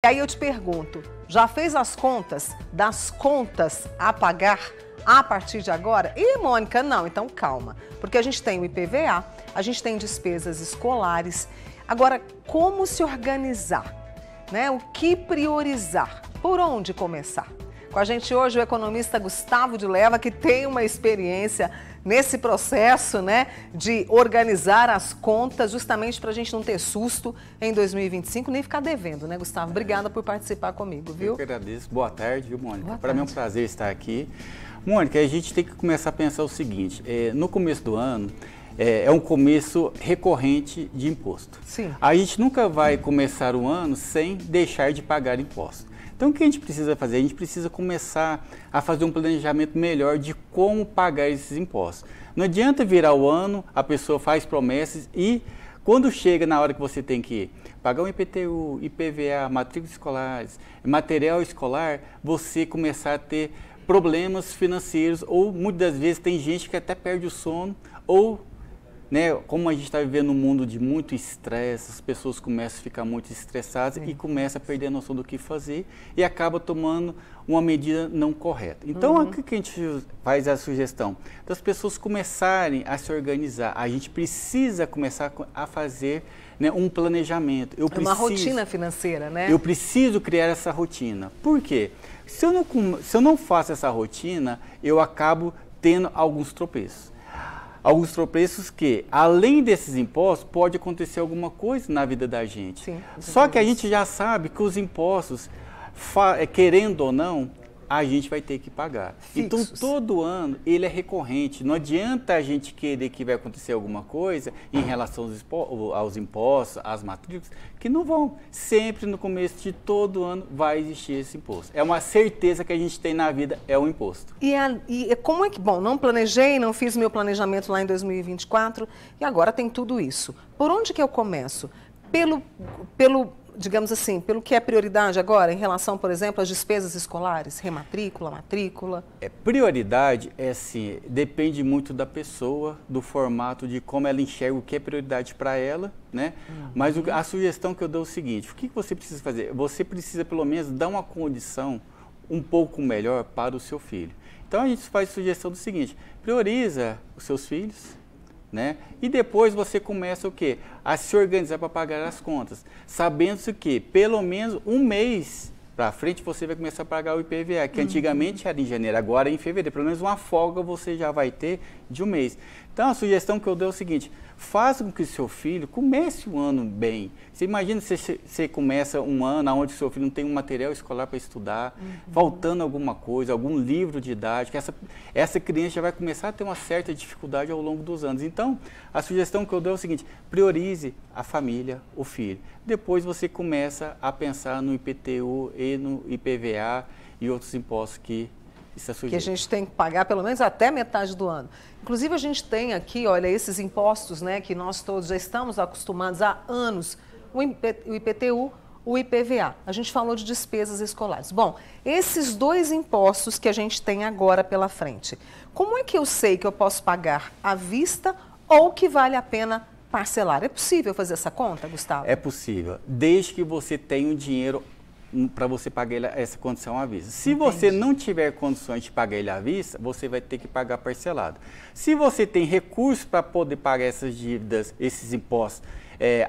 aí eu te pergunto, já fez as contas das contas a pagar a partir de agora? Ih, Mônica, não, então calma. Porque a gente tem o IPVA, a gente tem despesas escolares. Agora, como se organizar? Né? O que priorizar? Por onde começar? Com a gente hoje o economista Gustavo de Leva, que tem uma experiência nesse processo, né, de organizar as contas, justamente para a gente não ter susto em 2025, nem ficar devendo, né, Gustavo? Obrigada por participar comigo, viu? Eu que agradeço. Boa tarde, viu, Mônica? Boa Para mim é um tarde. prazer estar aqui. Mônica, a gente tem que começar a pensar o seguinte, no começo do ano, é um começo recorrente de imposto. Sim. A gente nunca vai começar o ano sem deixar de pagar imposto. Então, o que a gente precisa fazer? A gente precisa começar a fazer um planejamento melhor de como pagar esses impostos. Não adianta virar o ano, a pessoa faz promessas e quando chega na hora que você tem que pagar o IPTU, IPVA, matrículas escolares, material escolar, você começar a ter problemas financeiros ou muitas das vezes tem gente que até perde o sono ou, né, como a gente está vivendo um mundo de muito estresse, as pessoas começam a ficar muito estressadas e começam a perder a noção do que fazer e acaba tomando uma medida não correta. Então, o que a gente faz a sugestão? Das pessoas começarem a se organizar. A gente precisa começar a fazer, né, um planejamento. Uma rotina financeira, né? Eu preciso criar essa rotina. Por quê? Se eu não faço essa rotina, eu acabo tendo alguns tropeços. Alguns tropeços que, além desses impostos, pode acontecer alguma coisa na vida da gente. Sim, só que a gente já sabe que os impostos, querendo ou não, a gente vai ter que pagar. Fixos. Então, todo ano, ele é recorrente. Não adianta a gente querer que vai acontecer alguma coisa em relação aos impostos, às matrículas, que não vão. Sempre no começo de todo ano vai existir esse imposto. É uma certeza que a gente tem na vida, é o imposto. E como é que, bom, não planejei, não fiz meu planejamento lá em 2024 e agora tem tudo isso. Por onde que eu começo? Digamos assim, pelo que é prioridade agora em relação, por exemplo, às despesas escolares, rematrícula, matrícula? Prioridade assim, depende muito da pessoa, do formato, de como ela enxerga o que é prioridade para ela, né? Mas a sugestão que eu dou é o seguinte, o que você precisa fazer? Você precisa pelo menos dar uma condição um pouco melhor para o seu filho. Então a gente faz a sugestão do seguinte, prioriza os seus filhos, né? E depois você começa o quê? A se organizar para pagar as contas, sabendo que pelo menos um mês para frente você vai começar a pagar o IPVA, que antigamente era em janeiro, agora é em fevereiro. Pelo menos uma folga você já vai ter de um mês. Então a sugestão que eu dou é o seguinte, faça com que o seu filho comece o ano bem. Você imagina se você começa um ano onde o seu filho não tem um material escolar para estudar, faltando alguma coisa, algum livro didático, essa criança já vai começar a ter uma certa dificuldade ao longo dos anos. Então, a sugestão que eu dou é o seguinte, priorize a família, o filho. Depois você começa a pensar no IPTU e no IPVA e outros impostos que que a gente tem que pagar pelo menos até metade do ano. Inclusive a gente tem aqui, olha, esses impostos, né, que nós todos já estamos acostumados há anos, o IPTU, o IPVA. A gente falou de despesas escolares. Bom, esses dois impostos que a gente tem agora pela frente, como é que eu sei que eu posso pagar à vista ou que vale a pena parcelar? É possível fazer essa conta, Gustavo? É possível, desde que você tenha o dinheiro para você pagar essa condição à vista. Se você não tiver condições de pagar ele à vista, você vai ter que pagar parcelado. Se você tem recursos para poder pagar essas dívidas, esses impostos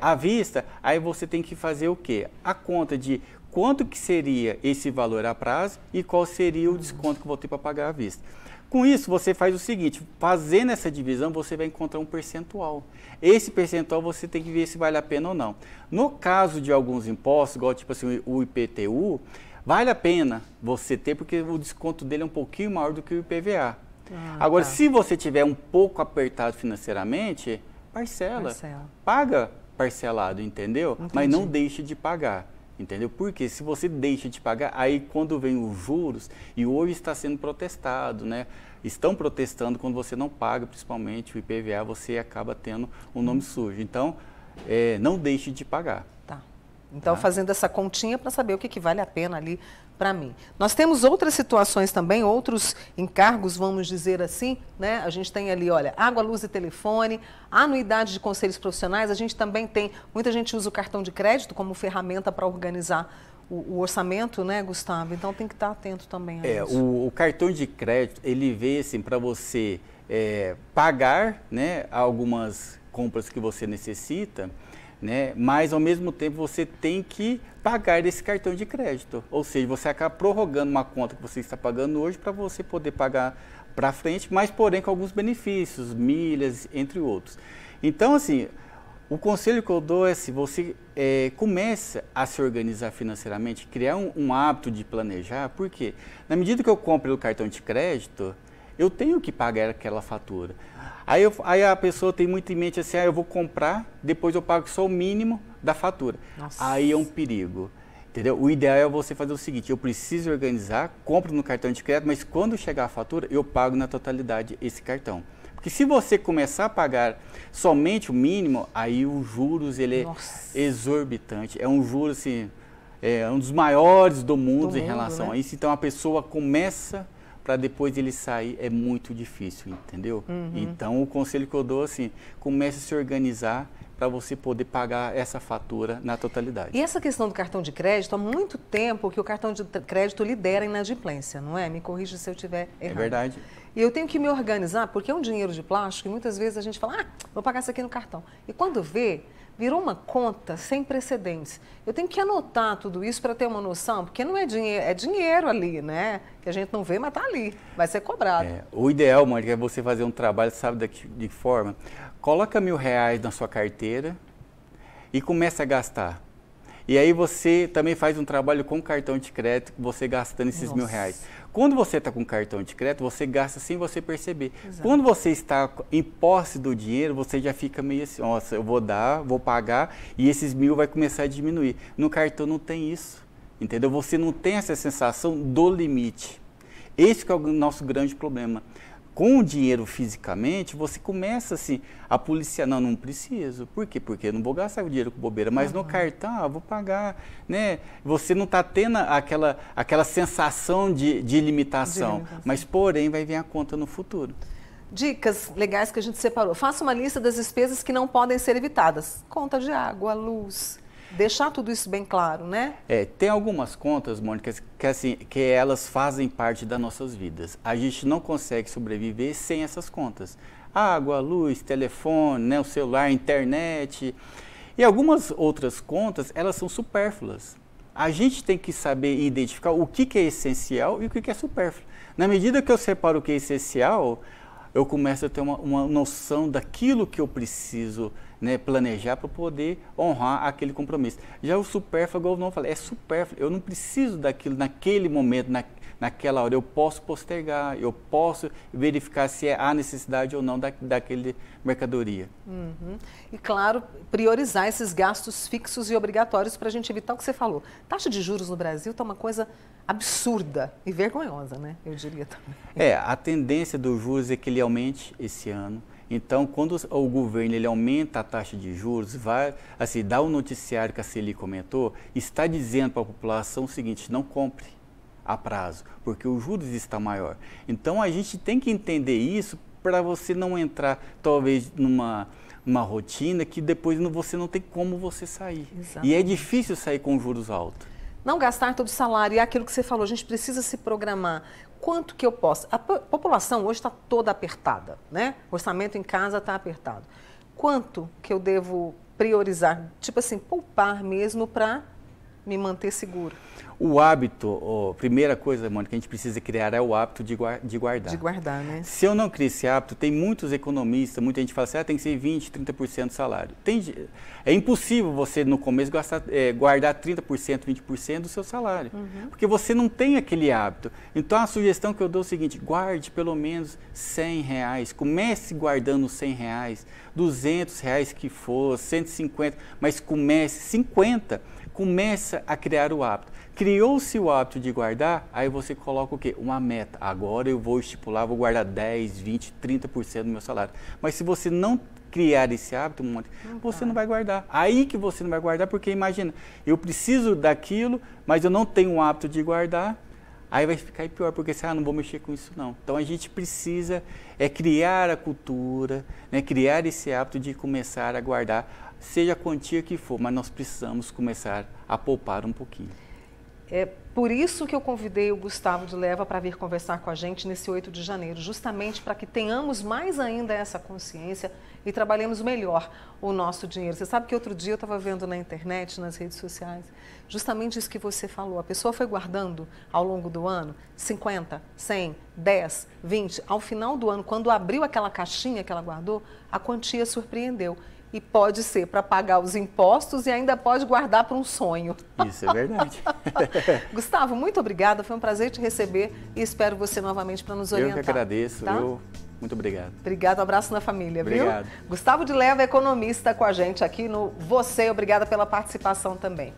à vista, aí você tem que fazer o quê? A conta de quanto que seria esse valor a prazo e qual seria o desconto que eu vou ter para pagar à vista. Com isso, você faz o seguinte, fazendo essa divisão, você vai encontrar um percentual. Esse percentual você tem que ver se vale a pena ou não. No caso de alguns impostos, igual tipo assim, o IPTU, vale a pena você ter, porque o desconto dele é um pouquinho maior do que o IPVA. Agora, se você tiver um pouco apertado financeiramente, parcela. Paga parcelado, entendeu? Entendi. Mas não deixe de pagar. Entendeu? Porque se você deixa de pagar, aí quando vem os juros, e hoje está sendo protestado, né? Estão protestando quando você não paga, principalmente o IPVA, você acaba tendo um nome sujo. Então, não deixe de pagar. Tá. Então, fazendo essa continha para saber o que vale a pena ali para mim. Nós temos outras situações também, outros encargos, vamos dizer assim, né? A gente tem ali, olha, água, luz e telefone, anuidade de conselhos profissionais, a gente também tem, muita gente usa o cartão de crédito como ferramenta para organizar o orçamento, né, Gustavo? Então tem que estar atento também a isso. O cartão de crédito, ele veio assim para você pagar, né, algumas compras que você necessita, né, mas ao mesmo tempo você tem que pagar esse cartão de crédito. Ou seja, você acaba prorrogando uma conta que você está pagando hoje para você poder pagar para frente, mas porém com alguns benefícios, milhas, entre outros. Então, assim, o conselho que eu dou é se você começa a se organizar financeiramente, criar um hábito de planejar, porque na medida que eu compro pelo cartão de crédito, eu tenho que pagar aquela fatura. Aí a pessoa tem muito em mente assim, eu vou comprar, depois eu pago só o mínimo da fatura. Nossa. Aí é um perigo, entendeu? O ideal é você fazer o seguinte, eu preciso organizar, compro no cartão de crédito, mas quando chegar a fatura, eu pago na totalidade esse cartão. Porque se você começar a pagar somente o mínimo, aí os juros, ele é exorbitante. É um juro, assim, um dos maiores do mundo em relação, né, a isso. Então a pessoa começa para depois ele sair, é muito difícil, entendeu? Então o conselho que eu dou, assim, comece a se organizar para você poder pagar essa fatura na totalidade. E essa questão do cartão de crédito, há muito tempo que o cartão de crédito lidera a inadimplência, não é? Me corrija se eu estiver errado. É verdade. E eu tenho que me organizar, porque é um dinheiro de plástico e muitas vezes a gente fala, vou pagar isso aqui no cartão. E quando vê, virou uma conta sem precedentes. Eu tenho que anotar tudo isso para ter uma noção, porque não é dinheiro, é dinheiro ali, né? Que a gente não vê, mas está ali, vai ser cobrado. O ideal, Mônica, é você fazer um trabalho, sabe de que forma? Coloca R$1.000 na sua carteira e começa a gastar. E aí você também faz um trabalho com cartão de crédito, você gastando esses R$1.000. Quando você está com cartão de crédito, você gasta sem você perceber. Exato. Quando você está em posse do dinheiro, você já fica meio assim, nossa, eu vou dar, vou pagar, e esses 1.000 vai começar a diminuir. No cartão não tem isso, entendeu? Você não tem essa sensação do limite. Esse que é o nosso grande problema. Com o dinheiro fisicamente, você começa assim, a policiar, não preciso. Por quê? Porque eu não vou gastar o dinheiro com bobeira, mas no cartão, vou pagar, né? Você não está tendo aquela sensação de limitação, mas porém vai vir a conta no futuro. Dicas legais que a gente separou. Faça uma lista das despesas que não podem ser evitadas. Conta de água, luz. Deixar tudo isso bem claro, né? Tem algumas contas, Mônica, que elas fazem parte das nossas vidas. A gente não consegue sobreviver sem essas contas. Água, luz, telefone, né, o celular, internet. E algumas outras contas, elas são supérfluas. A gente tem que saber identificar o que é essencial e o que é supérfluo. Na medida que eu separo o que é essencial, eu começo a ter uma noção daquilo que eu preciso, né, planejar para poder honrar aquele compromisso. Já o supérfluo, igual eu não falei, é supérfluo. Eu não preciso daquilo naquele momento, naquela hora. Eu posso postergar, eu posso verificar se há necessidade ou não daquele mercadoria. E claro, priorizar esses gastos fixos e obrigatórios para a gente evitar o que você falou. Taxa de juros no Brasil está uma coisa absurda e vergonhosa, né? Eu diria também. A tendência dos juros é que ele aumente esse ano. Então, quando o governo ele aumenta a taxa de juros, vai assim, dá o noticiário que a Celi comentou, está dizendo para a população o seguinte, não compre a prazo, porque os juros está maior. Então, a gente tem que entender isso para você não entrar, talvez, numa rotina que depois você não tem como você sair. Exatamente. E é difícil sair com juros altos. Não gastar todo o salário, e é aquilo que você falou, a gente precisa se programar. Quanto que eu posso? A população hoje está toda apertada, né? O orçamento em casa está apertado. Quanto que eu devo priorizar? Tipo assim, poupar mesmo para me manter seguro. O hábito, a primeira coisa, Mônica, que a gente precisa criar é o hábito de guardar. De guardar, né? Se eu não criar esse hábito, tem muitos economistas, muita gente fala assim, tem que ser 20%, 30% do salário. É impossível você, no começo, guardar 30%, 20% do seu salário, porque você não tem aquele hábito. Então, a sugestão que eu dou é o seguinte, guarde pelo menos R$100, comece guardando R$100, R$200 que for, 150, mas comece 50%. Começa a criar o hábito. Criou-se o hábito de guardar, aí você coloca o quê? Uma meta. Agora eu vou estipular, vou guardar 10, 20, 30% do meu salário. Mas se você não criar esse hábito, você não vai guardar. Aí que você não vai guardar, porque imagina, eu preciso daquilo, mas eu não tenho o hábito de guardar, aí vai ficar pior, porque você, não vou mexer com isso não. Então a gente precisa criar a cultura, né, criar esse hábito de começar a guardar, seja a quantia que for, mas nós precisamos começar a poupar um pouquinho. É por isso que eu convidei o Gustavo de Leva para vir conversar com a gente nesse 8 de janeiro, justamente para que tenhamos mais ainda essa consciência e trabalhemos melhor o nosso dinheiro. Você sabe que outro dia eu estava vendo na internet, nas redes sociais, justamente isso que você falou. A pessoa foi guardando ao longo do ano 50, 100, 10, 20. Ao final do ano, quando abriu aquela caixinha que ela guardou, a quantia surpreendeu. E pode ser para pagar os impostos e ainda pode guardar para um sonho. Isso é verdade. Gustavo, muito obrigada. Foi um prazer te receber e espero você novamente para nos orientar. Eu que agradeço. Tá? Muito obrigado. Obrigado, um abraço na família, obrigado. Viu? Gustavo de Leva, economista, com a gente aqui no Você. Obrigada pela participação também.